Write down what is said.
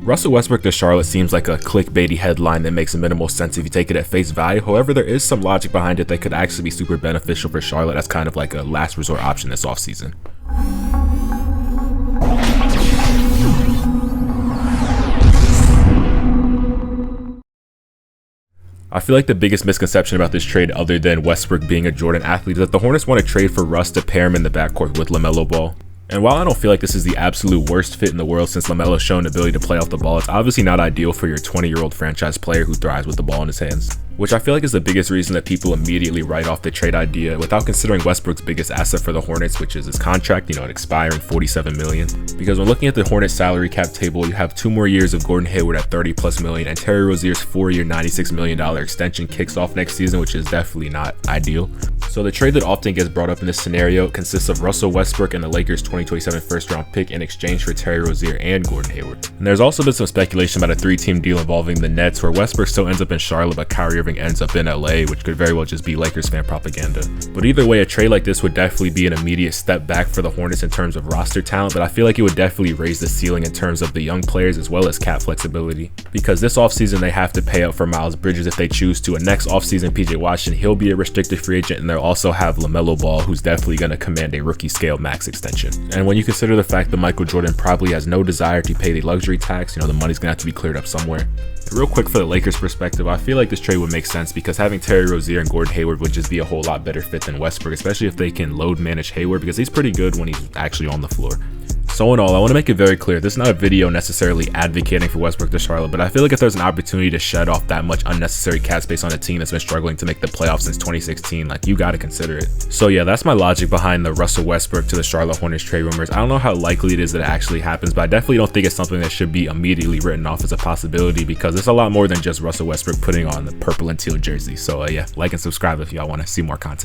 Russell Westbrook to Charlotte seems like a clickbaity headline that makes minimal sense if you take it at face value. However, there is some logic behind it that could actually be super beneficial for Charlotte as kind of like a last resort option this offseason. I feel like the biggest misconception about this trade, other than Westbrook being a Jordan athlete, is that the Hornets want to trade for Russ to pair him in the backcourt with LaMelo Ball. And while I don't feel like this is the absolute worst fit in the world since LaMelo's shown the ability to play off the ball, it's obviously not ideal for your 20-year-old franchise player who thrives with the ball in his hands. Which I feel like is the biggest reason that people immediately write off the trade idea without considering Westbrook's biggest asset for the Hornets, which is his contract, it expiring $47 million. Because when looking at the Hornets salary cap table, you have 2 more years of Gordon Hayward at $30+ million, and Terry Rozier's 4-year $96 million extension kicks off next season, which is definitely not ideal. So the trade that often gets brought up in this scenario consists of Russell Westbrook and the Lakers' 2027 first-round pick in exchange for Terry Rozier and Gordon Hayward. And there's also been some speculation about a 3-team deal involving the Nets, where Westbrook still ends up in Charlotte, but Kyrie Irving ends up in LA, which could very well just be Lakers fan propaganda. But either way, a trade like this would definitely be an immediate step back for the Hornets in terms of roster talent, but I feel like it would definitely raise the ceiling in terms of the young players as well as cap flexibility. Because this offseason they have to pay up for Miles Bridges if they choose to, and next offseason PJ Washington, he'll be a restricted free agent, and they'll also have LaMelo Ball, who's definitely going to command a rookie scale max extension. And when you consider the fact that Michael Jordan probably has no desire to pay the luxury tax, the money's gonna have to be cleared up somewhere. Real quick, for the Lakers perspective, I feel like this trade would make sense because having Terry Rozier and Gordon Hayward would just be a whole lot better fit than Westbrook, especially if they can load manage Hayward, because he's pretty good when he's actually on the floor. So in all, I want to make it very clear, this is not a video necessarily advocating for Westbrook to Charlotte, but I feel like if there's an opportunity to shed off that much unnecessary cap space on a team that's been struggling to make the playoffs since 2016, you gotta consider it. So yeah, that's my logic behind the Russell Westbrook to the Charlotte Hornets trade rumors. I don't know how likely it is that it actually happens, but I definitely don't think it's something that should be immediately written off as a possibility, because it's a lot more than just Russell Westbrook putting on the purple and teal jersey. So yeah, like and subscribe if y'all want to see more content.